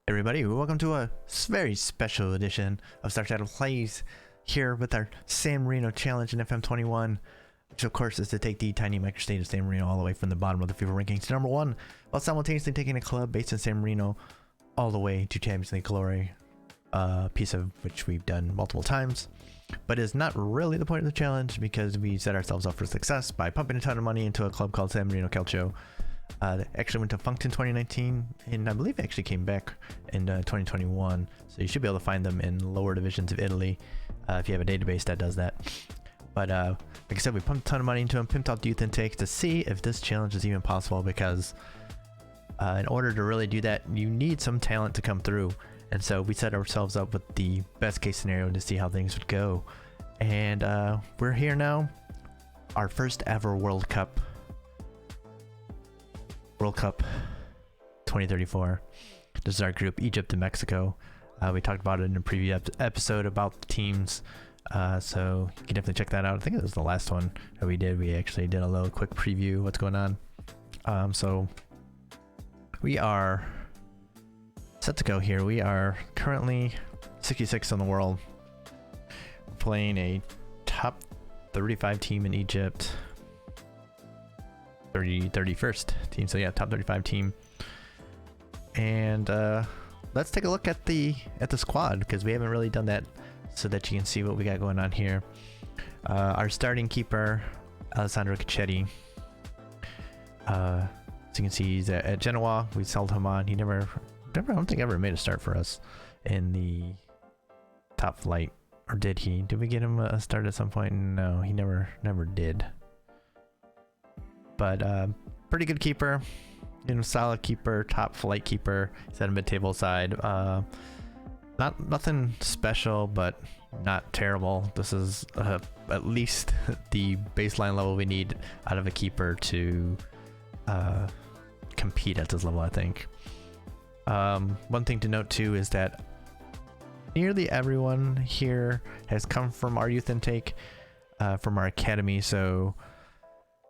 Everybody, welcome to a very special edition of Star Shadow Plays here with our San Marino challenge in FM21, which of course is to take the tiny microstate of San Marino all the way from the bottom of the FIFA rankings to #1, while simultaneously taking a club based in San Marino all the way to Champions League glory, a piece of which we've done multiple times, but is not really the point of the challenge because we set ourselves up for success by pumping a ton of money into a club called San Marino Calcio. That actually went defunct in 2019, and I believe it actually came back in 2021, so you should be able to find them in lower divisions of Italy if you have a database that does that. But like I said, we pumped a ton of money into them, pimped out the youth intake to see if this challenge is even possible, because in order to really do that, you need some talent to come through. And so we set ourselves up with the best case scenario to see how things would go. And we're here now, our first ever World Cup 2034. This is our group, Egypt and Mexico. We talked about it in a previous episode about the teams, so you can definitely check that out. I think it was the last one that we did. We actually did a little quick preview what's going on. So we are set to go here. We are currently 66th in the world. We're playing a top 35 team in Egypt. 31st team, so yeah, top 35 team. And let's take a look at the squad, because we haven't really done that, so that you can see what we got going on here. Our starting keeper, Alessandro Cacchetti. So you can see he's at Genoa. We sold him on. He never I don't think ever made a start for us in the top flight, or did he? Did we get him a start at some point? No, he never did. But pretty good keeper, solid keeper, top flight keeper. He's at a mid-table side. Nothing special, but not terrible. This is at least the baseline level we need out of a keeper to compete at this level, I think. One thing to note too is that nearly everyone here has come from our youth intake, from our academy, so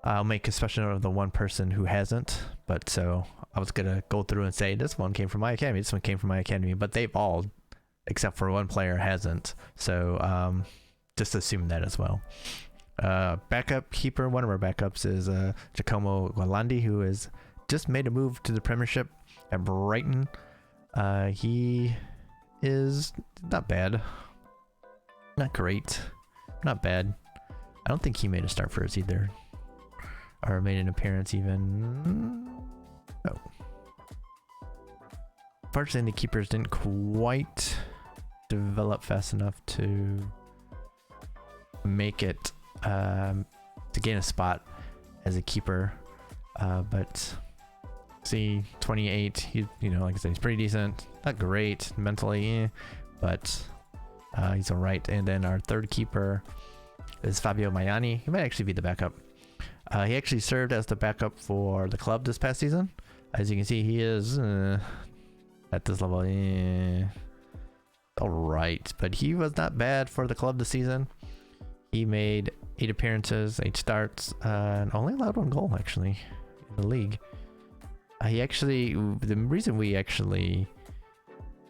I'll make a special note of the one person who hasn't, but so I was gonna go through and say this one came from my academy, this one came from my academy, but they've all, except for one player, hasn't. So just assume that as well. Backup keeper, one of our backups is Giacomo Gualandi, who has just made a move to the Premiership at Brighton. He is not bad, not great, not bad. I don't think he made a start for us either, or made an appearance even. No. Unfortunately, the keepers didn't quite develop fast enough to make it to gain a spot as a keeper. But see, 28. He, like I said, he's pretty decent. Not great mentally, but he's all right. And then our third keeper is Fabio Maiani. He might actually be the backup. He actually served as the backup for the club this past season. As you can see, he is at this level, all right, but he was not bad for the club this season. He made 8 appearances, 8 starts, and only allowed 1 goal actually in the league. The reason we actually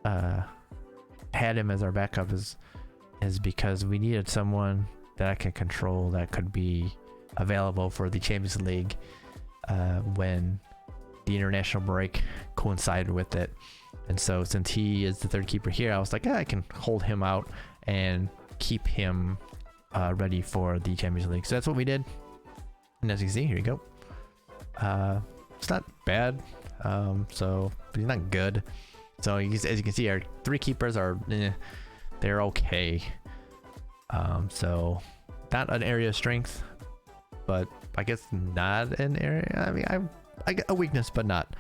had him as our backup is because we needed someone that I could control, that could be available for the Champions League when the international break coincided with it. And so since he is the third keeper here, I was like, I can hold him out and keep him ready for the Champions League. So that's what we did. And as you can see, here you go. It's not bad, but he's not good. So as you can see, our 3 keepers are they're okay. So not an area of strength, but I guess not an area. I mean, I get a weakness, but not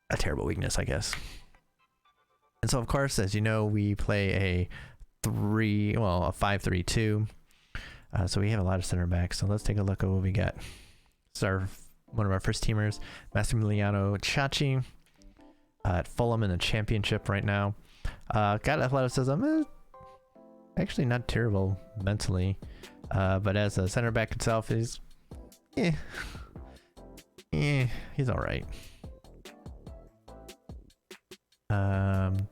a terrible weakness, I guess. And so, of course, as you know, we play a 5-3-2. So we have a lot of center backs. So let's take a look at what we got. So one of our first teamers, Massimiliano Ciacci, at Fulham in the Championship right now. Got athleticism, actually not terrible mentally, but as a center back itself, he's he's all right.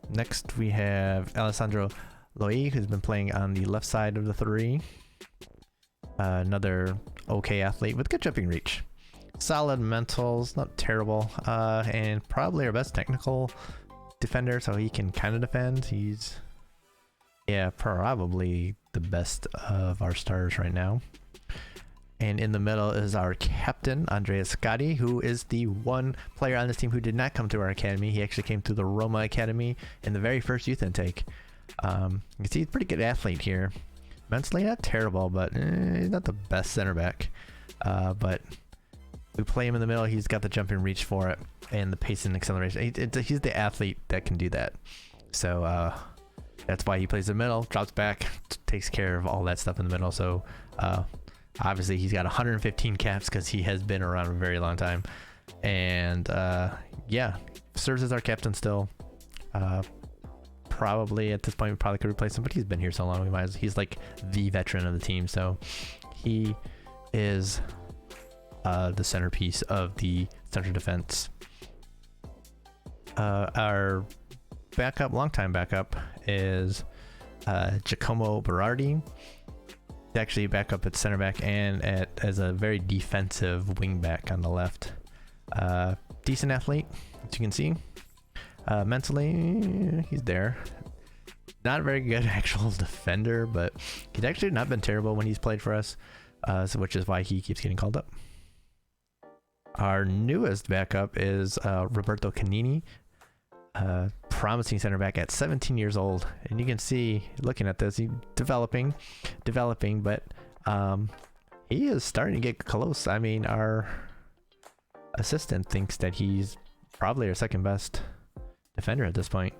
Next we have Alessandro Loi, who's been playing on the left side of the three. Another okay athlete with good jumping reach. Solid mentals, not terrible. And probably our best technical defender, so he can kind of defend. He's, yeah, probably the best of our starters right now. And in the middle is our captain, Andrea Scotti, who is the one player on this team who did not come to our academy. He actually came through the Roma Academy in the very first youth intake. You can see he's a pretty good athlete here. Mentally not terrible, but he's not the best center back. But we play him in the middle. He's got the jumping reach for it and the pace and acceleration. He's the athlete that can do that. So that's why he plays in the middle, drops back, takes care of all that stuff in the middle. So obviously he's got 115 caps because he has been around a very long time. And yeah, serves as our captain still. Probably at this point we probably could replace him, but he's been here so long, he's like the veteran of the team, so he is the centerpiece of the central defense. Our backup, longtime backup, is Giacomo Berardi. He's actually back up at center back and as a very defensive wing back on the left. Decent athlete, as you can see. Mentally, he's there. Not a very good actual defender, but he's actually not been terrible when he's played for us, which is why he keeps getting called up. Our newest backup is Roberto Canini, promising center back at 17 years old. And you can see, looking at this, he's developing, but he is starting to get close. I mean, our assistant thinks that he's probably our second best defender at this point.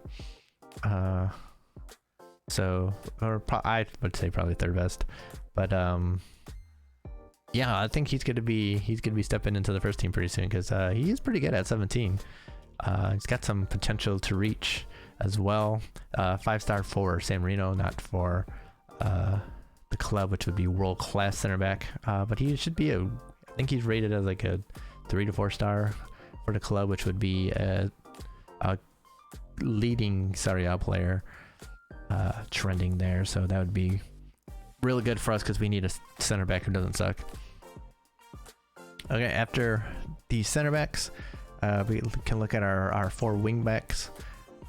So, I would say probably third best, but yeah, I think he's gonna be stepping into the first team pretty soon because he is pretty good at 17. He's got some potential to reach as well. 5-star for San Marino, not for the club, which would be world-class center back. But he should be I think he's rated as like a 3 to 4 star for the club, which would be a leading Serie A player, trending there. So that would be really good for us because we need a center back who doesn't suck. Okay, after the center backs, we can look at our 4 wing backs.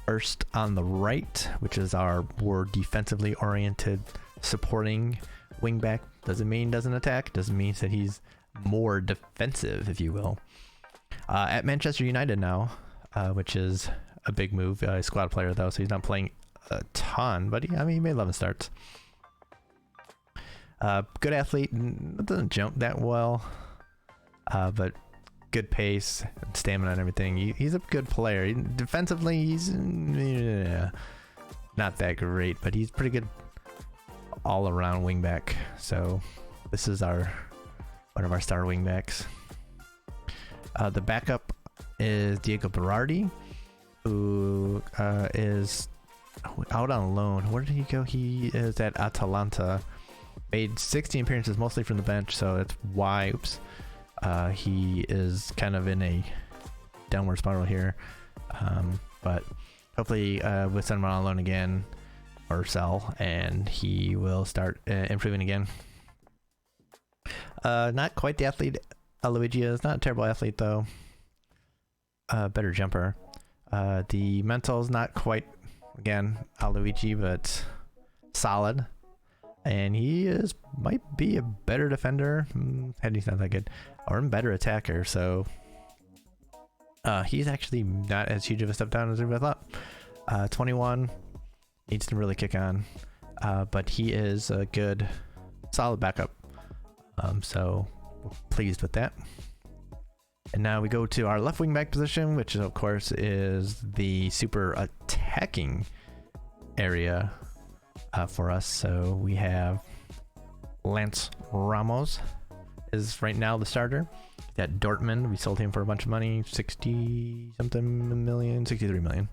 First on the right, which is our more defensively oriented supporting wing back. Doesn't mean doesn't attack, doesn't mean that he's more defensive, if you will. At Manchester United now, which is a big move. A squad player though, so he's not playing a ton, but he made 11 starts. Good athlete, doesn't jump that well, but good pace and stamina and everything. He's a good player. Defensively, he's not that great, but he's pretty good all-around wingback. So this is one of our star wingbacks. The backup is Diego Berardi, who is out on loan. Where did he go? He is at Atalanta. Made 16 appearances, mostly from the bench, so that's why, he is kind of in a downward spiral here. But hopefully we'll send him on loan again or sell, and he will start improving again. Not quite the athlete Luigi is. Not a terrible athlete though. Better jumper. The mental's not quite, again, Luigi, but solid. And he might be a better defender. Heading's not that good. Or a better attacker, so he's actually not as huge of a step down as I thought. 21, needs to really kick on. But he is a good, solid backup. So we're pleased with that. And now we go to our left wing back position, which of course is the super attacking area for us. So we have Lance Ramos is right now the starter at Dortmund. We sold him for a bunch of money, 60 something million, 63 million.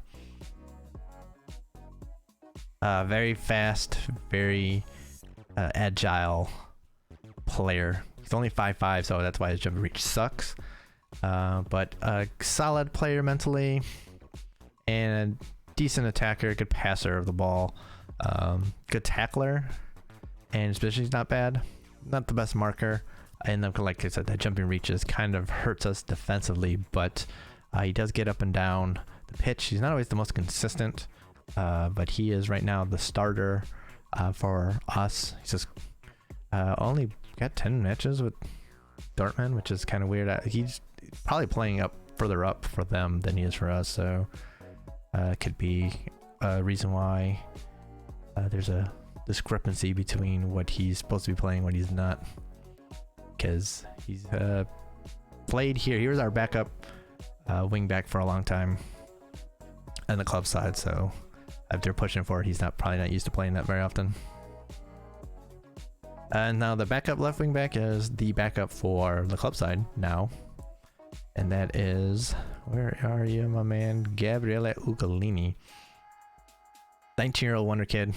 Very fast, very agile player. He's only 5'5", so that's why his jump reach sucks. But a solid player mentally, and a decent attacker, good passer of the ball, good tackler, and his position's not bad. Not the best marker. And then, like I said, that jumping reaches kind of hurts us defensively, but he does get up and down the pitch. He's not always the most consistent, but he is right now the starter for us. He's just only got 10 matches with Dortmund, which is kind of weird. He's probably playing further up for them than he is for us, so could be a reason why there's a discrepancy between what he's supposed to be playing and what he's not, because he's played here. He was our backup wing back for a long time on the club side, so if they're pushing for it, he's probably not used to playing that very often. And now the backup left wing back is the backup for the club side now, and that is, where are you, my man? Gabriele Ugolini, 19-year-old wonder kid.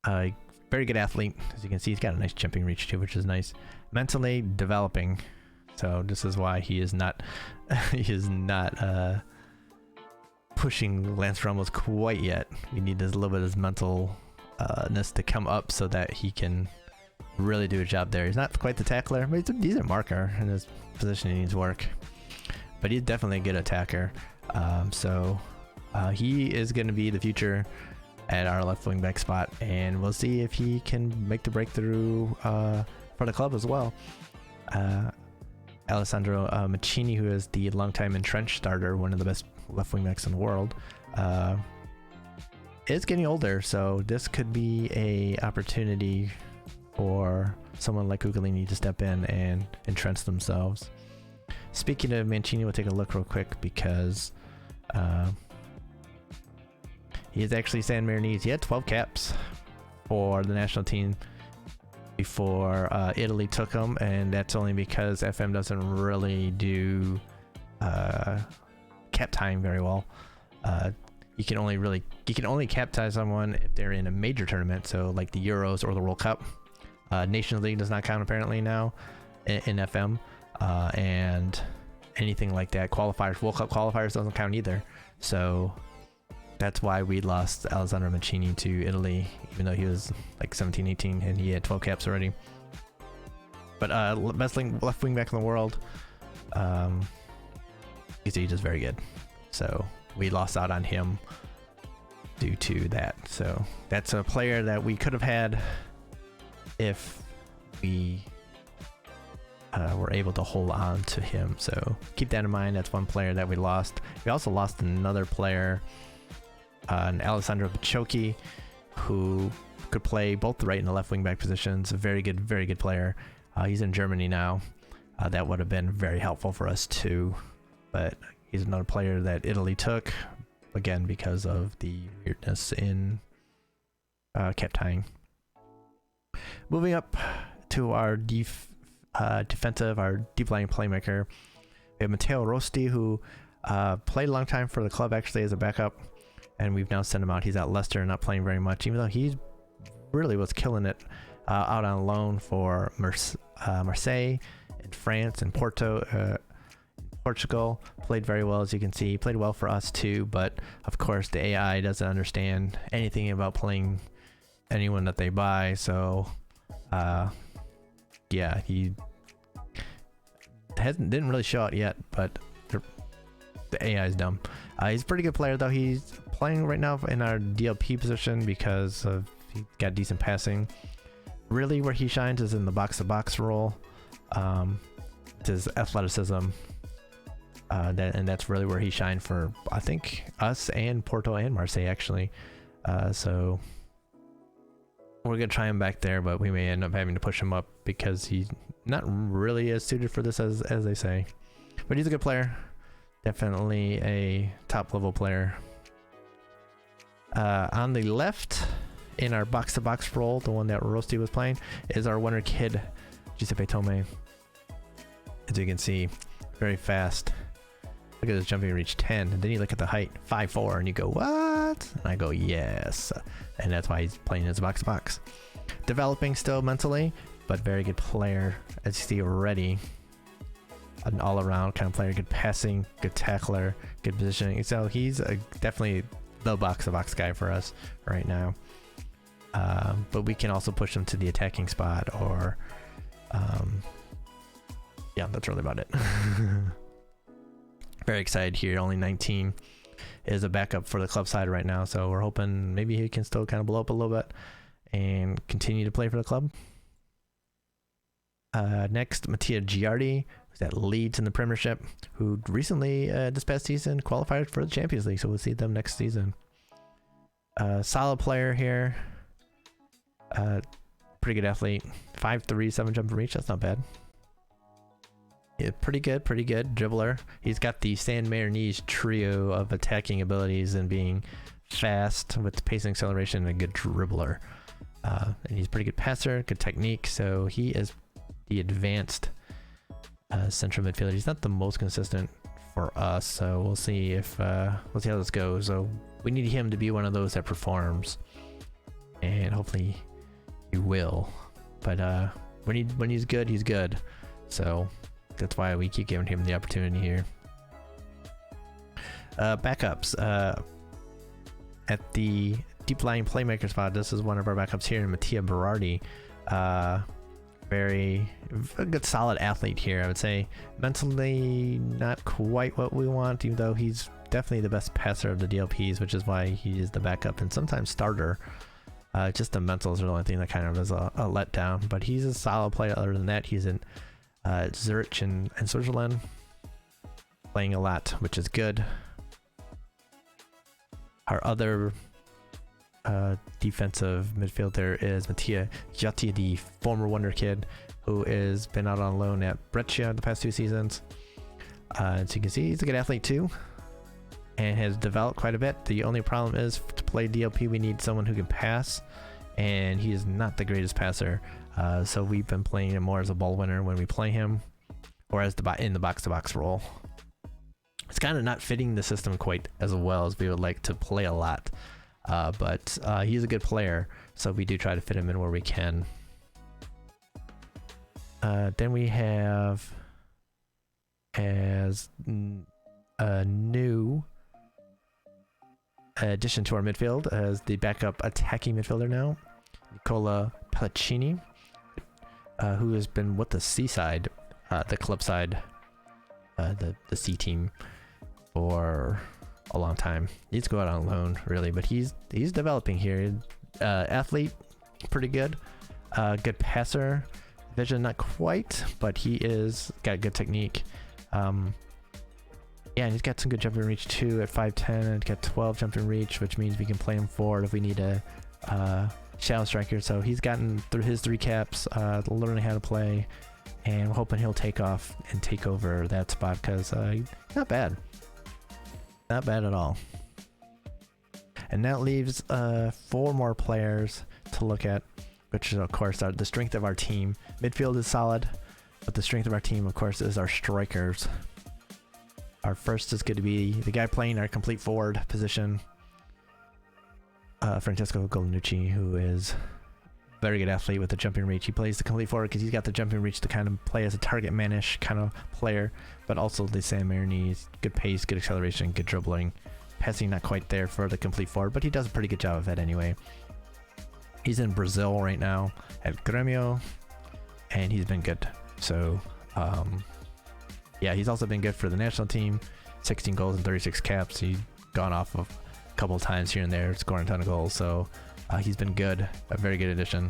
Very good athlete, as you can see. He's got a nice jumping reach too, which is nice. Mentally developing, so this is why he is not pushing Lance Ramos quite yet. We need a little bit of his mentalness to come up so that he can really do a job there. He's not quite the tackler, but he's a decent marker, and his positioning needs work. But he's definitely a good attacker. So he is going to be the future at our left wing back spot, and we'll see if he can make the breakthrough for the club as well. Alessandro Mancini, who is the longtime entrenched starter, one of the best left wing backs in the world, is getting older, so this could be a opportunity for someone like Ugolini to step in and entrench themselves. Speaking of Mancini, we'll take a look real quick, because he is actually San Marinese. He had 12 caps for the national team before Italy took him, and that's only because FM doesn't really do cap time very well. You can only cap tie someone if they're in a major tournament, so like the Euros or the World Cup. Nations League does not count apparently now in FM, and anything like that, qualifiers, World Cup qualifiers, doesn't count either. So that's why we lost Alessandro Mancini to Italy, even though he was like 17, 18, and he had 12 caps already. But best left wing back in the world. He's just very good. So we lost out on him due to that. So that's a player that we could have had if we were able to hold on to him. So keep that in mind. That's one player that we lost. We also lost another player, Alessandro Bacciocchi, who could play both the right and the left wing back positions. A very good player. He's in Germany now. That would have been very helpful for us too, but he's another player that Italy took, again because of the weirdness in cap tying. Moving up to our defensive, our deep line playmaker, we have Matteo Rosti, who played a long time for the club actually as a backup, and we've now sent him out. He's at Leicester, not playing very much, even though he really was killing it out on loan for Marseille in France and Portugal. Played very well, as you can see. Played well for us too, but of course the AI doesn't understand anything about playing anyone that they buy, so yeah, he didn't really show it yet, but the AI is dumb. He's a pretty good player though. He's playing right now in our DLP position because he's got decent passing. Really where he shines is in the box-to-box role. It's his athleticism, and that's really where he shined for, I think, us and Porto and Marseille actually. So we're gonna try him back there, but we may end up having to push him up because he's not really as suited for this as they say. But he's a good player, definitely a top level player. On the left, in our box-to-box role, the one that Rosti was playing, is our wonder kid Giuseppe Tome. As you can see, very fast. Look at his jumping reach, 10, and then you look at the height, 5'4", and you go, what? And I go, yes. And that's why he's playing his box-to-box. Developing still mentally, but very good player, as you see already. an all-around kind of player, good passing, good tackler, good positioning. So he's definitely the box-to-box guy for us right now. But we can also push him to the attacking spot, or yeah, that's really about it. Very excited here. Only 19, is a backup for the club side right now, so we're hoping maybe he can still kind of blow up a little bit and continue to play for the club. Next, Mattia Giardi, who's at Leeds in the Premiership, who recently this past season qualified for the Champions League, so we'll see them next season. Solid player here, pretty good athlete, 5'3", 7 jump and reach. That's not bad. Yeah, pretty good dribbler. He's got the San Marino trio of attacking abilities and being fast with pace and acceleration, and a good dribbler. And he's a pretty good passer, good technique. So he is the advanced central midfielder. He's not the most consistent for us, so we'll see if we'll see how this goes. So we need him to be one of those that performs, and hopefully he will. But when he's good, he's good. So that's why we keep giving him the opportunity here. Backups. At the deep lying playmaker spot, this is one of our backups here, Mattia Berardi. Very good, solid athlete here. I would say mentally not quite what we want, even though he's definitely the best passer of the DLPs, which is why he is the backup and sometimes starter. Just the mentals are the only thing that kind of is a letdown, but he's a solid player. Other than that, he's in Zurich and Switzerland, playing a lot, which is good. Our other defensive midfielder is Mattia Giatti, the former Wonder Kid, who has been out on loan at Brescia the past 2 seasons. So you can see he's a good athlete too, and has developed quite a bit. The only problem is, to play DLP, we need someone who can pass, and he is not the greatest passer. So we've been playing him more as a ball winner when we play him, or as in the box-to-box role. It's kind of not fitting the system quite as well as we would like to play a lot, but he's a good player, so we do try to fit him in where we can. Then we have, as a new addition to our midfield, as the backup attacking midfielder now, Nicola Pellicini, who has been with the Seaside, the club side, the C team, for a long time. He needs to go out on loan, really, but he's developing here. Athlete, pretty good. Good passer, vision not quite, but he is got good technique. Yeah, and he's got some good jumping reach too at 5'10", and got 12 jumping reach, which means we can play him forward if we need a shadow striker. So he's gotten through his 3 caps, learning how to play, and we're hoping he'll take off and take over that spot, because not bad at all. And that leaves 4 more players to look at, which is of course the strength of our team. Midfield is solid, but the strength of our team, of course, is our strikers. Our first is going to be the guy playing our complete forward position, Francesco Golinucci, who is a very good athlete with the jumping reach. He plays the complete forward because he's got the jumping reach to kind of play as a target manish kind of player, but also the San Marino, good pace, good acceleration, good dribbling. Passing not quite there for the complete forward, but he does a pretty good job of it anyway. He's in Brazil right now at Grêmio, and he's been good. So yeah, he's also been good for the national team. 16 goals and 36 caps. He's gone off of a couple of times here and there, scoring a ton of goals. So he's been good, a very good addition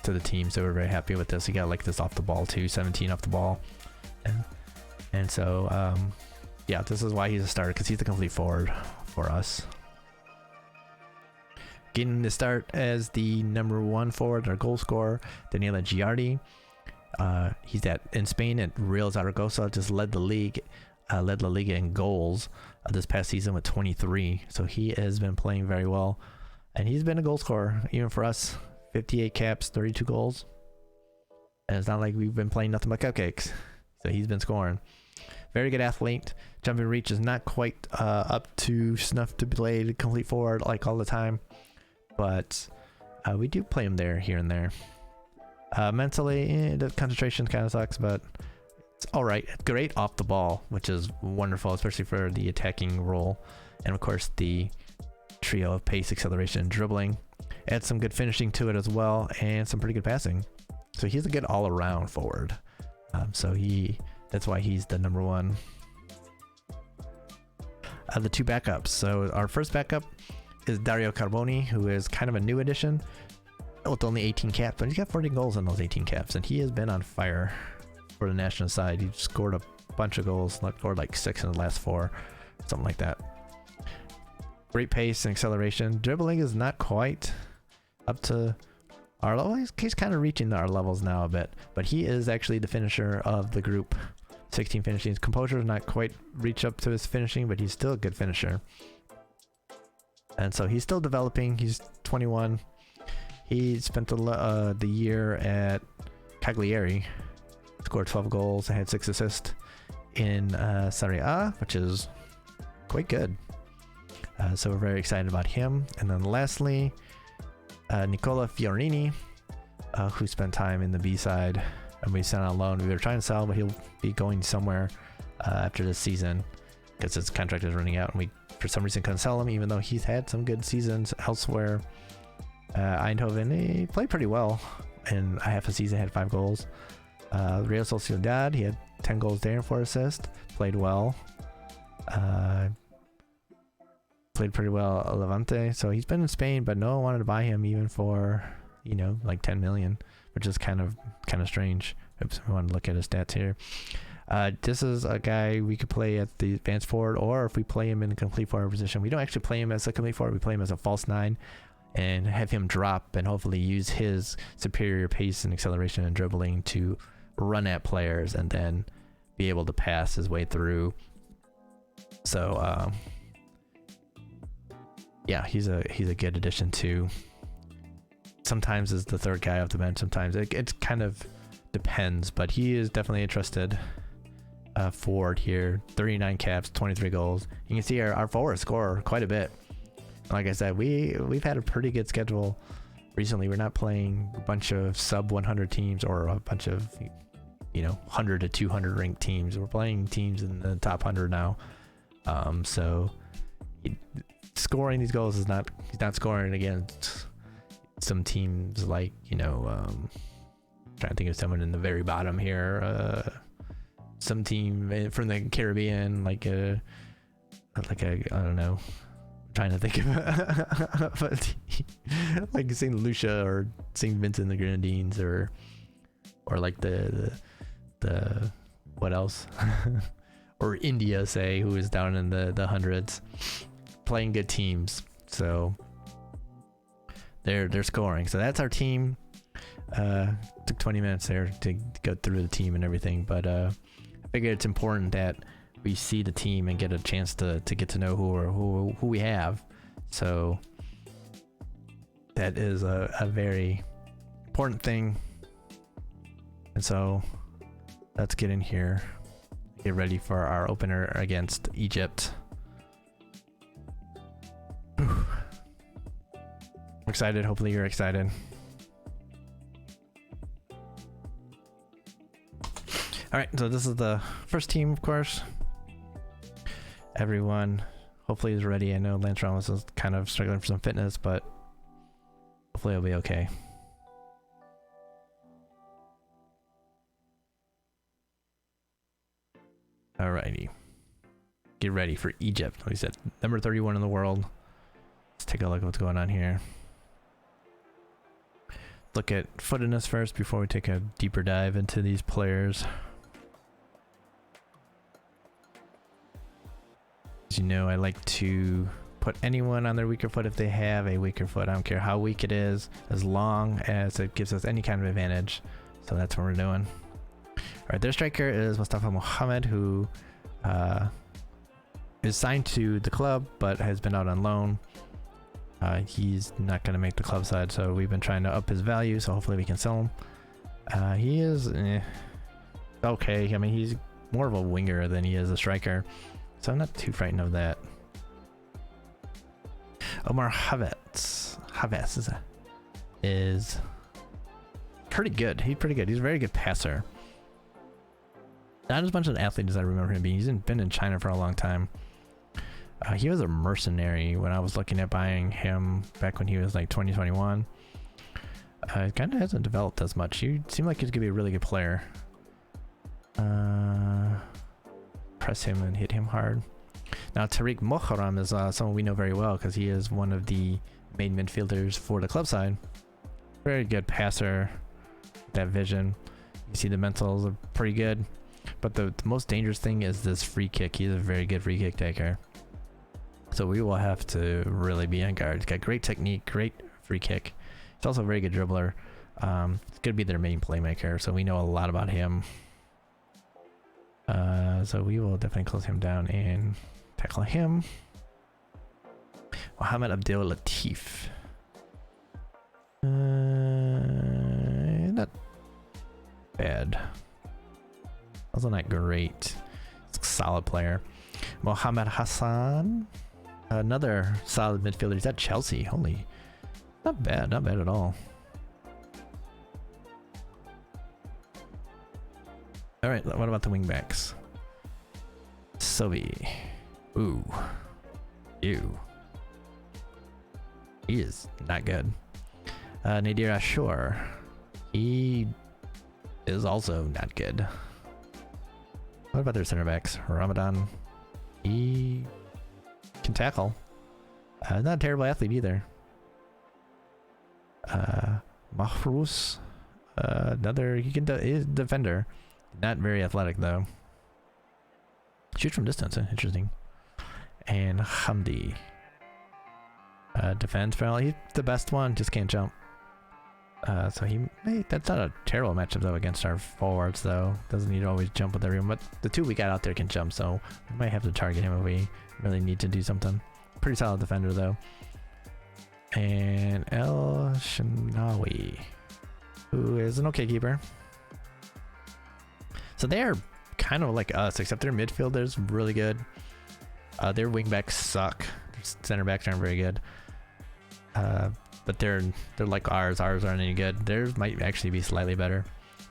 to the team. So we're very happy with this. He got like this off the ball too, 17 off the ball, and so yeah, this is why he's a starter, because he's the complete forward for us. Getting the start as the number 1 forward, our goal scorer, Daniela Giardi. He's in Spain at Real Zaragoza, just led the league, led La Liga in goals this past season with 23. So he has been playing very well, and he's been a goal scorer even for us. 58 caps, 32 goals, and it's not like we've been playing nothing but cupcakes. So he's been scoring. Very good athlete. Jumping reach is not quite up to snuff to play the complete forward like all the time, but we do play him there here and there. Mentally, the concentration kind of sucks, but It's all right. Great off the ball, which is wonderful, especially for the attacking role. And of course, the trio of pace, acceleration, and dribbling. Add some good finishing to it as well, and some pretty good passing. So he's a good all-around forward. That's why he's the number one. The two backups. So our first backup is Dario Carboni, who is kind of a new addition with only 18 caps, but he's got 40 goals in those 18 caps, and he has been on fire for the national side. He scored a bunch of goals, scored like 6 in the last 4, something like that. Great pace and acceleration. Dribbling is not quite up to our level. He's kind of reaching our levels now a bit, but he is actually the finisher of the group. 16 finishing. His composure is not quite reach up to his finishing, but he's still a good finisher. And so he's still developing. He's 21. He spent the year at Cagliari, scored 12 goals, and had 6 assists in Serie A, which is quite good. So we're very excited about him. And then lastly, Nicola Fiorini, who spent time in the B side, and we sent on loan. We were trying to sell, but he'll be going somewhere after this season because his contract is running out, and we for some reason couldn't sell him, even though he's had some good seasons elsewhere. Eindhoven, he played pretty well in a half a season, had 5 goals. Real Sociedad, he had 10 goals there and 4 assists, played well. Played pretty well at Levante, so he's been in Spain, but no one wanted to buy him even for, like 10 million, which is kind of strange. Oops, we want to look at his stats here. This is a guy we could play at the advanced forward, or if we play him in a complete forward position. We don't actually play him as a complete forward, we play him as a false 9 and have him drop and hopefully use his superior pace and acceleration and dribbling to run at players and then be able to pass his way through. So yeah, he's a good addition too. Sometimes is the third guy off the bench, sometimes it kind of depends, but he is definitely a trusted forward here. 39 caps, 23 goals. You can see our forwards score quite a bit. Like I said, we've had a pretty good schedule recently. We're not playing a bunch of sub 100 teams or a bunch of 100 to 200 ranked teams. We're playing teams in the top 100 now. So scoring these goals he's not scoring against some teams like trying to think of someone in the very bottom here, some team from the Caribbean, like I don't know, I'm trying to think of like St. Lucia or St. Vincent the Grenadines, or like the what else or India, say, who is down in the hundreds, playing good teams. So they're scoring. So that's our team. Took 20 minutes there to go through the team and everything, but I figured it's important that we see the team and get a chance to get to know who we have. So that is a very important thing. And so let's get in here, get ready for our opener against Egypt. I'm excited. Hopefully you're excited. All right, so this is the first team, of course. Everyone hopefully is ready. I know Lance Ramos is kind of struggling for some fitness, but hopefully he'll be okay. Alrighty. Get ready for Egypt. Like I said, number 31 in the world. Let's take a look at what's going on here. Look at footedness first before we take a deeper dive into these players. As you know, I like to put anyone on their weaker foot if they have a weaker foot. I don't care how weak it is, as long as it gives us any kind of advantage. So that's what we're doing. Alright, their striker is Mustafa Mohamed, who is signed to the club but has been out on loan. He's not going to make the club side, so we've been trying to up his value, so hopefully we can sell him. He is okay. I mean, he's more of a winger than he is a striker, so I'm not too frightened of that. Omar Havertz is pretty good. He's pretty good. He's a very good passer. Not as much of an athlete as I remember him being. He's been in China for a long time. He was a mercenary when I was looking at buying him back when he was like 2021. It kind of hasn't developed as much. He seemed like he's gonna be a really good player. Press him and hit him hard. Now Tariq Moharam is someone we know very well because he is one of the main midfielders for the club side. Very good passer. That vision. You see the mentals are pretty good. But the most dangerous thing is this free kick. He's a very good free kick taker. So we will have to really be on guard. He's got great technique, great free kick. He's also a very good dribbler. It's going to be their main playmaker, so we know a lot about him. So we will definitely close him down and tackle him. Mohamed Abdel Latif. Not bad. Also not great. It's a solid player. Mohamed Hassan. Another solid midfielder. He's at Chelsea. Holy. Not bad at all. Alright, what about the wingbacks? Sobi. Ooh. Ew. He is not good. Nadir Ashur. He is also not good. What about their center backs? Ramadan. He can tackle. Not a terrible athlete either. Mahrous. Another, he can is a defender. Not very athletic though. Shoot from distance, interesting. And Hamdi. Defense, probably he's the best one, just can't jump. So that's not a terrible matchup though against our forwards though. Doesn't need to always jump with everyone, but the two we got out there can jump, so we might have to target him if we really need to do something. Pretty solid defender though. And El Shinawi, who is an okay keeper. So they're kind of like us, except their midfielder's really good. Their wingbacks suck. Their center backs aren't very good. But they're like ours. Ours aren't any good. Theirs might actually be slightly better.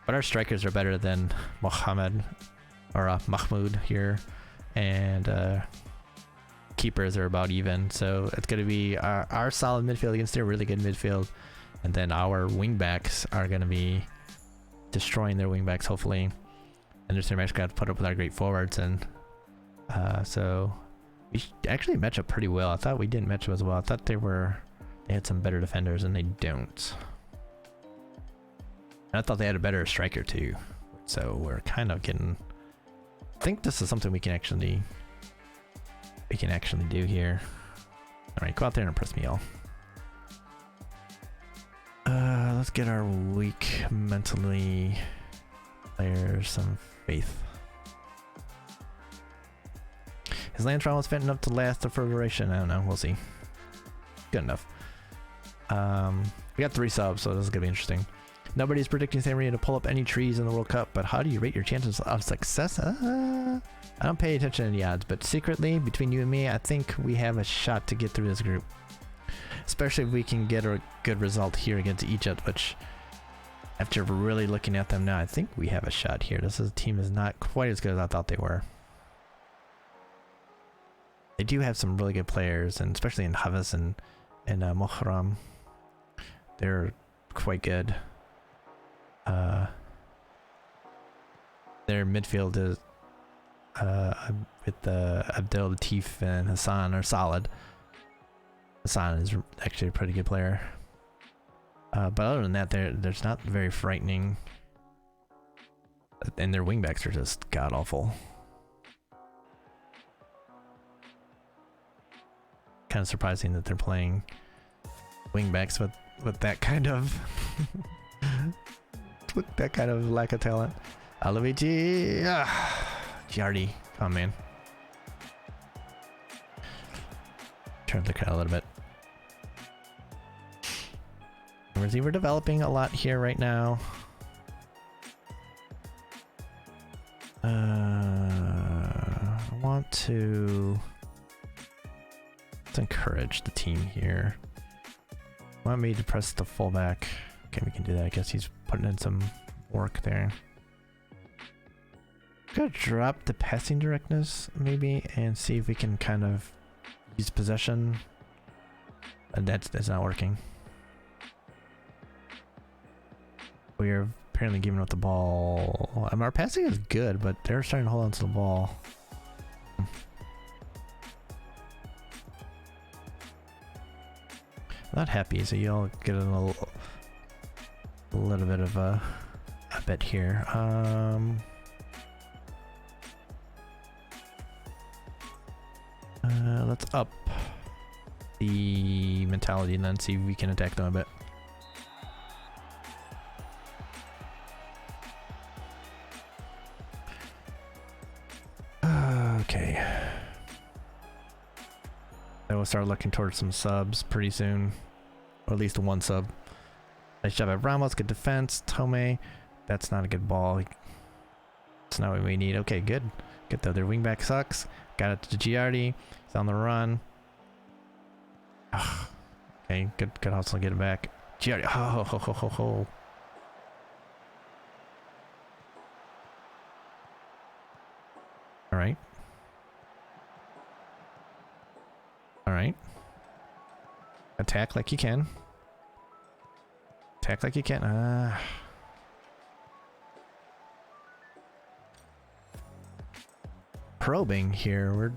But our strikers are better than Mohammed or Mahmoud here, and keepers are about even. So it's going to be our solid midfield against their really good midfield, and then our wingbacks are going to be destroying their wingbacks hopefully. And their center backs got to put up with our great forwards, and so we actually match up pretty well. I thought we didn't match up as well. I thought they had some better defenders, and they don't. And I thought they had a better striker too. So we're kind of getting. I think this is something we can actually do here. All right, go out there and impress me all. Let's get our weak mentally players some faith. His Lantron was fit enough to last the full duration. I don't know. We'll see. Good enough. We got 3 subs, so this is gonna be interesting. Nobody's predicting San Marino to pull up any trees in the World Cup, but how do you rate your chances of success? I don't pay attention to the odds, but secretly, between you and me, I think we have a shot to get through this group. Especially if we can get a good result here against Egypt, which, after really looking at them now, I think we have a shot here. This team is not quite as good as I thought they were. They do have some really good players, and especially in Havis and Mohram. They're quite good. Their midfield is with Abdel Latif and Hassan are solid. Hassan is actually a pretty good player. But other than that, there's not very frightening. And their wingbacks are just god-awful. Kind of surprising that they're playing wingbacks with that kind of with that kind of lack of talent. Alaviti, Giardi, come on, man. Turn the crowd a little bit. We're developing a lot here right now. I want to encourage the team here. Want me to press the fullback? Okay, we can do that. I guess he's putting in some work there. Gonna drop the passing directness maybe and see if we can kind of use possession. That's not working. We are apparently giving up the ball. Our passing is good, but they're starting to hold on to the ball. Not happy, so you'll get a little bit of a bet here. Let's up the mentality and then see if we can attack them a bit. Okay. Then we'll start looking towards some subs pretty soon. Or at least one sub. Nice job at Ramos, good defense. Tome, that's not a good ball. It's not what we need. Okay, good. Good though, their wingback sucks. Got it to Giardi. He's on the run. Ugh. Okay, good hustle, get it back. Giardi, ho ho ho ho ho. Alright. Alright. Attack like you can. Attack like you can. Probing here. We're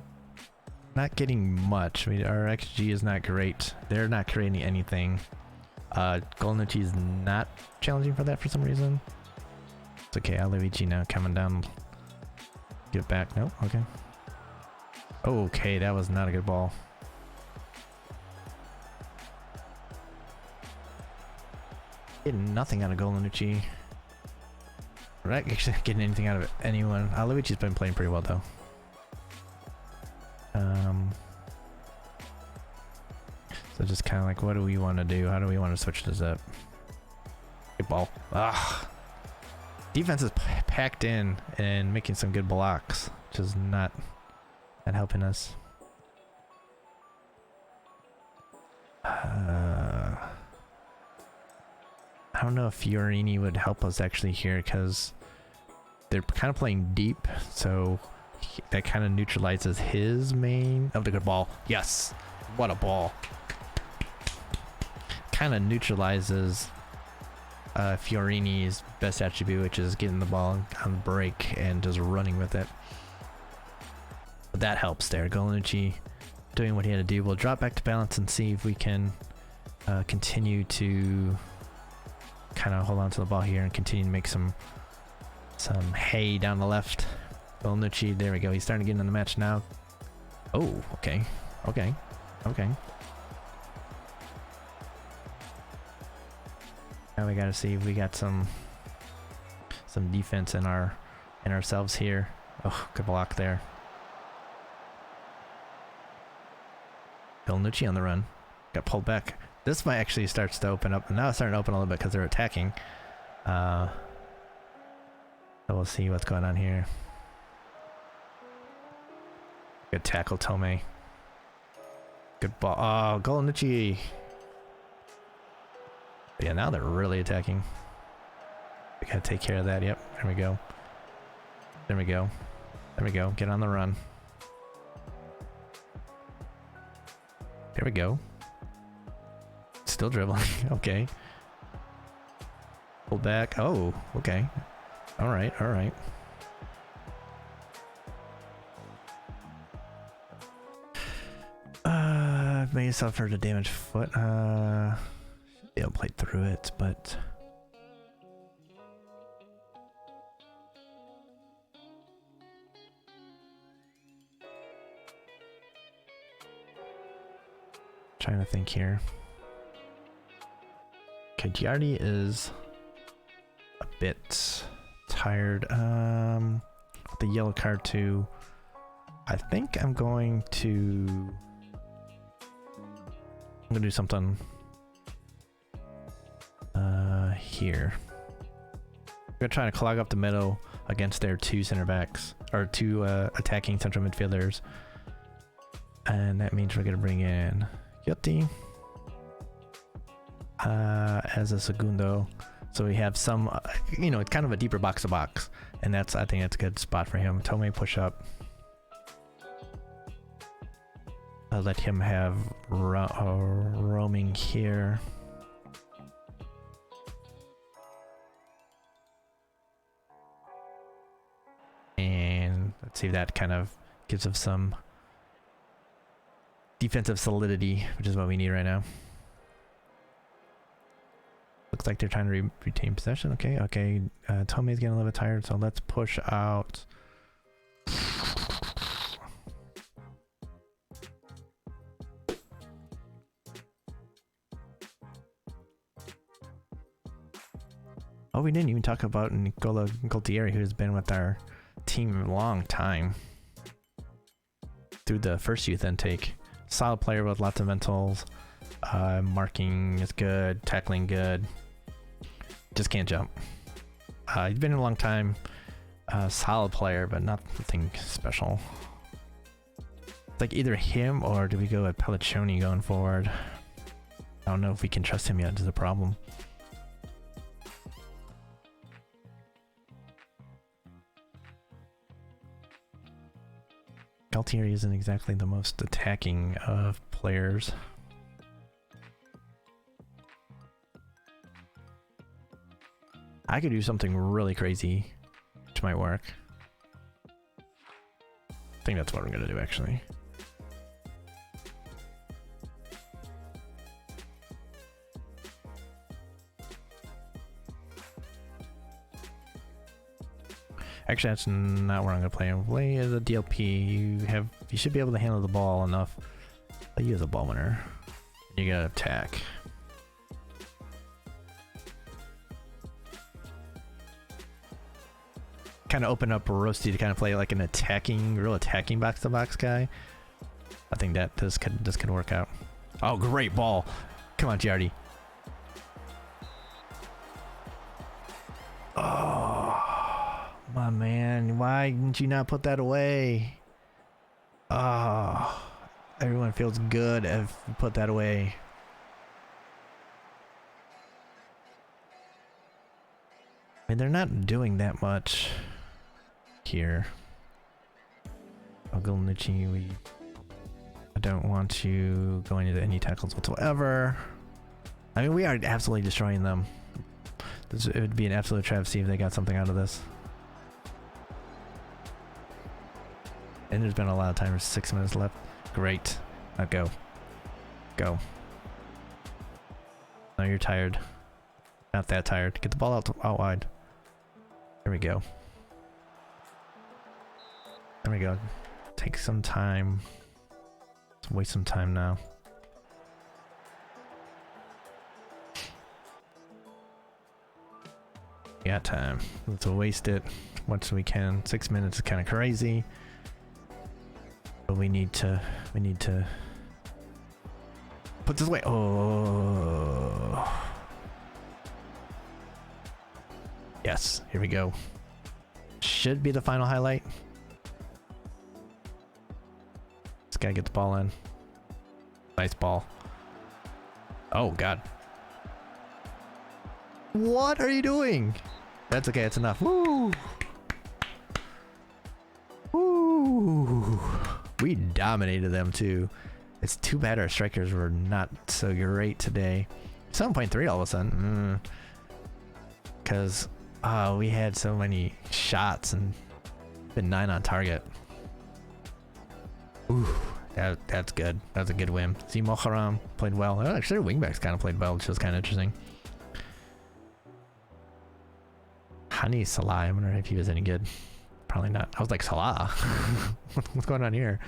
not getting much. I mean, our XG is not great. They're not creating anything. Golnucci is not challenging for that for some reason. It's okay. Luigi now coming down. Get it back. Nope. Okay. Okay, that was not a good ball. Getting nothing out of Golnucci. We're not actually getting anything out of anyone. Luigi's been playing pretty well though. So just kind of like, what do we want to do? How do we want to switch this up? Good ball. Ah, defense is packed in and making some good blocks, which is not helping us. I don't know if Fiorini would help us actually here because they're kind of playing deep, so that kind of neutralizes his main. Oh, the good ball. Yes, what a ball. Kind of neutralizes Fiorini's best attribute, which is getting the ball on the break and just running with it. But that helps there. Golnucci doing what he had to do. We'll drop back to balance and see if we can continue to kind of hold on to the ball here and continue to make some hay down the left. Golnucci, there we go. He's starting to get in the match now. Oh, okay. Okay. Okay. Now we gotta see if we got some defense in ourselves here. Oh, good block there. Golnucci on the run. Got pulled back. This might actually starts to open up. Now it's starting to open a little bit because they're attacking. So we'll see what's going on here. Good tackle, Tome. Good ball. Oh, Golnucci. Yeah, now they're really attacking. We gotta take care of that. Yep, there we go. There we go. There we go. Get on the run. There we go. Still dribbling. Okay. Pull back. Oh, okay. All right, all right. I've made myself hurt a damaged foot. Should be able to play through it, but trying to think here. Okay, Giardi is a bit tired. The yellow card too. I think I'm going to do something here. I'm gonna try to clog up the middle against their two center backs or two attacking central midfielders, and that means we're gonna bring in Giotti as a segundo, so we have some, you know, it's kind of a deeper box to box. And I think that's a good spot for him. Tomei push up. I'll let him have roaming here. And let's see if that kind of gives us some defensive solidity, which is what we need right now. Looks like they're trying to retain possession. Okay. Tomei's getting a little bit tired, so let's push out. Oh, we didn't even talk about Nicola Gualtieri, who's been with our team a long time. Through the first youth intake. Solid player with lots of mentals. Marking is good, tackling good. Just can't jump. He's been in a long time. Solid player, but nothing special. It's like either him or do we go at Pelliccioni going forward? I don't know if we can trust him yet, is the problem. Gualtieri isn't exactly the most attacking of players. I could do something really crazy, which might work. I think that's what I'm gonna do actually. Actually, that's not where I'm gonna play him. Play as a DLP. You should be able to handle the ball enough. Play you as a ball winner. You gotta attack. Kind of open up Roasty to kind of play like an real attacking box to box guy. I think that this could work out. Oh, great ball! Come on, Giardi. Oh, my man, why didn't you not put that away? Oh, everyone feels good if you put that away. I mean, they're not doing that much here. Ogilnucci, I don't want to go into any tackles whatsoever. I mean, we are absolutely destroying them. It would be an absolute travesty if they got something out of this. And there's been a lot of time. There's 6 minutes left. Great. Now go. Go. No, you're tired. Not that tired. Get the ball out wide. There we go. There we go. Take some time. Let's waste some time now. We got time. Let's waste it as much as we can. 6 minutes is kind of crazy. But we need to put this away. Oh. Yes, here we go. Should be the final highlight. This guy gets the ball in. Nice ball. Oh, God. What are you doing? That's okay, it's enough. Woo! Woo! We dominated them, too. It's too bad our strikers were not so great today. 7.3 all of a sudden. Because... we had so many shots and been 9 on target. Ooh, that's good. That's a good win. See, Moharam played well. Oh, actually, their wingbacks kind of played well, which was kind of interesting. Hani Salah, I wonder if he was any good. Probably not. I was like, Salah? What's going on here?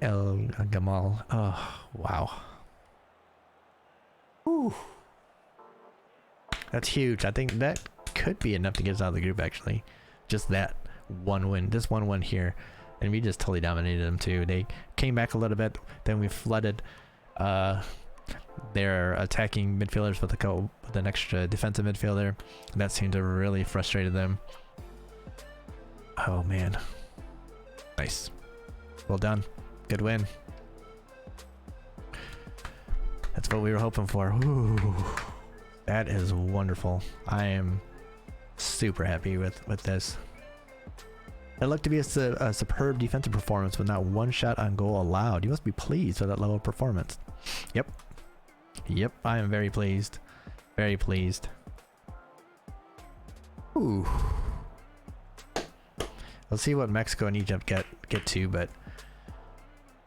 El Gamal. Oh, wow. Ooh. That's huge. I think that could be enough to get us out of the group, actually. Just that one win. This one win here. And we just totally dominated them, too. They came back a little bit. Then we flooded their attacking midfielders with an extra defensive midfielder. That seemed to really frustrated them. Oh, man. Nice. Well done. Good win. That's what we were hoping for. Ooh. That is wonderful. I am super happy with this. It looked to be a superb defensive performance with not one shot on goal allowed. You must be pleased with that level of performance. Yep. Yep, I am very pleased. Very pleased. Ooh. Let's see what Mexico and Egypt get to, but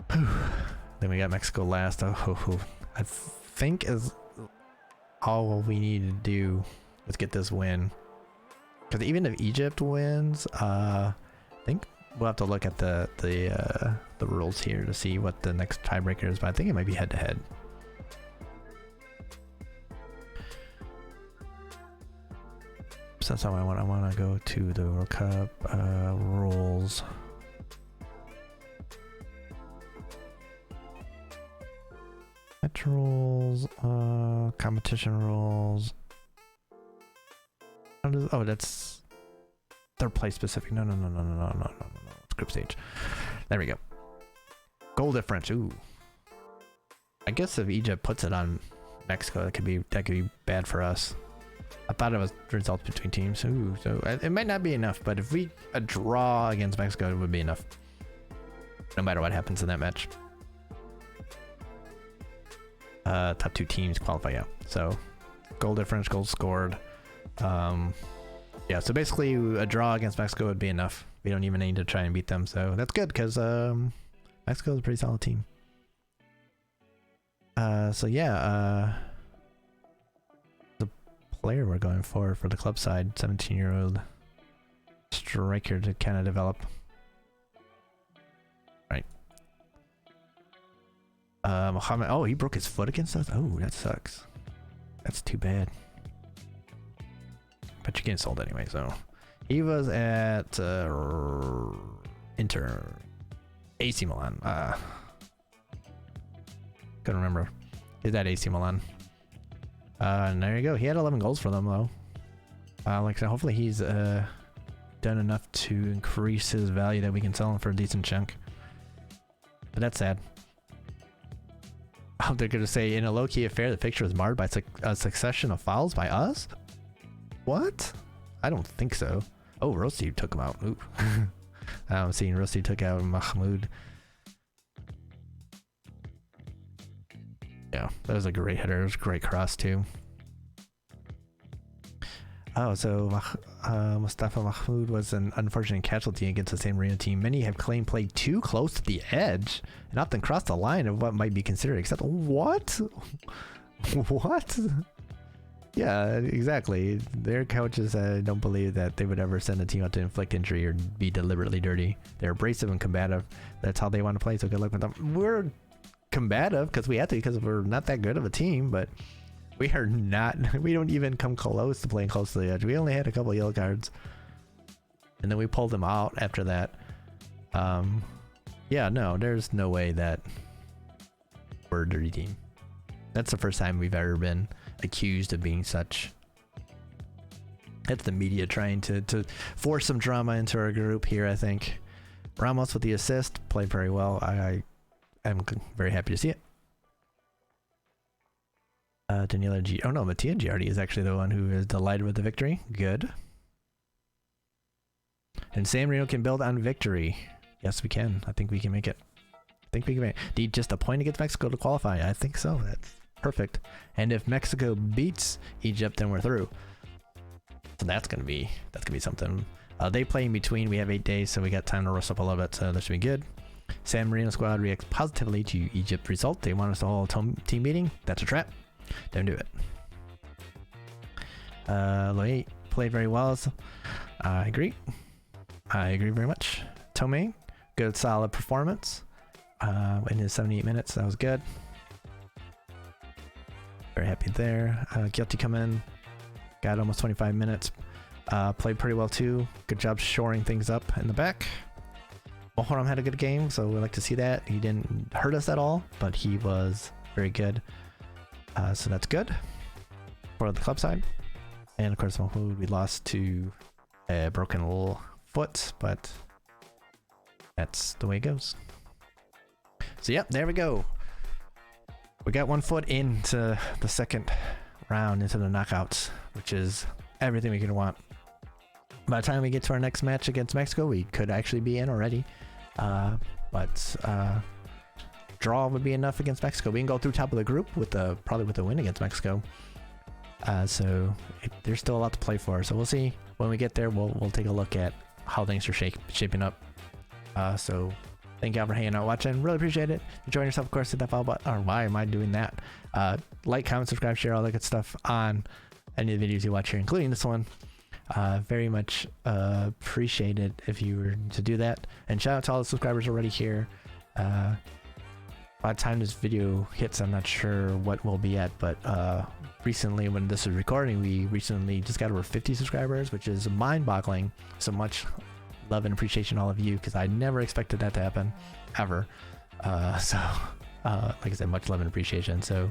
then we got Mexico last. Oh, I think is all we need to do is get this win. Because even if Egypt wins, I think we'll have to look at the rules here to see what the next tiebreaker is. But I think it might be head to head. So that's how I want to go to the World Cup rules. Match rules, competition rules. Oh, that's third place specific. No. It's group stage. There we go. Goal difference. Ooh. I guess if Egypt puts it on Mexico, that could be bad for us. I thought it was results between teams. Ooh, so it might not be enough, but if a draw against Mexico, it would be enough. No matter what happens in that match. Top 2 teams qualify out. So goal difference, goals scored. Yeah, so basically a draw against Mexico would be enough. We don't even need to try and beat them, so that's good because Mexico is a pretty solid team. So yeah, the player we're going for the club side, 17-year-old striker to kind of develop. Right. Mohammed, oh, he broke his foot against us? Oh, that sucks. That's too bad. But you're getting sold anyway, so. He was at Inter. AC Milan. Couldn't remember. He's at AC Milan. And there you go. He had 11 goals for them, though. Like I said, hopefully he's done enough to increase his value that we can sell him for a decent chunk. But that's sad. Oh, they're going to say, in a low-key affair, the picture was marred by a succession of fouls by us? What? I don't think so. Oh, Rossi took him out. Ooh. I'm seeing Rossi took out Mahmoud. Yeah, that was a great header. It was a great cross, too. Oh, so Mustafa Mahmoud was an unfortunate casualty against the San Marino team. Many have claimed played too close to the edge and often crossed the line of what might be considered acceptable. What? What? Yeah, exactly. Their coaches don't believe that they would ever send a team out to inflict injury or be deliberately dirty. They're abrasive and combative. That's how they want to play, so good luck with them. We're combative because we have to, because we're not that good of a team, but we are not. We don't even come close to playing close to the edge. We only had a couple yellow cards, and then we pulled them out after that. Yeah, no, there's no way that we're a dirty team. That's the first time we've ever been accused of being such. That's the media trying to force some drama into our group here, I think. Ramos with the assist, played very well. I am very happy to see it. Daniela G. Oh no, Mattia Giardi is actually the one who is delighted with the victory. Good. And San Marino can build on victory. Yes, we can. I think we can make it. I think we can make it. Need just a point against Mexico to qualify. I think so. That's perfect. And if Mexico beats Egypt, then we're through. So that's gonna be something. They play in between. We have 8 days, so we got time to rest up a little bit. So that should be good. San Marino squad reacts positively to Egypt result. They want us to hold a team meeting. That's a trap. Don't do it. Loy played very well. I agree. I agree very much. Tomei, good solid performance. In his 78 minutes, that was good. Very happy there. Guilty come in, got almost 25 minutes. Played pretty well too. Good job shoring things up in the back. Mohoram had a good game, so we like to see that. He didn't hurt us at all, but he was very good. So that's good for the club side. And of course, Mahmoud, we lost to a broken little foot, but that's the way it goes. So yep, there we go. We got 1 foot into the second round, into the knockouts, which is everything we could want. by the time we get to our next match against Mexico, we could actually be in already. But draw would be enough against Mexico. We can go through top of the group with probably with a win against Mexico. So there's still a lot to play for. So we'll see when we get there. We'll take a look at how things are shaping up. So thank y'all for hanging out, watching. Really appreciate it. Enjoying yourself, of course. Hit that follow button. Or why am I doing that? Like, comment, subscribe, share, all that good stuff on any of the videos you watch here, including this one. Very much appreciate it if you were to do that. And shout out to all the subscribers already here. By the time this video hits, I'm not sure what we'll be at, but recently when this is recording, we recently just got over 50 subscribers, which is mind-boggling. So much love and appreciation to all of you, because I never expected that to happen, ever. Like I said, much love and appreciation. So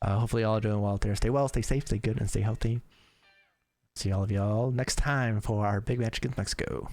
hopefully y'all are doing well out there. Stay well, stay safe, stay good, and stay healthy. See all of y'all next time for our big match against Mexico.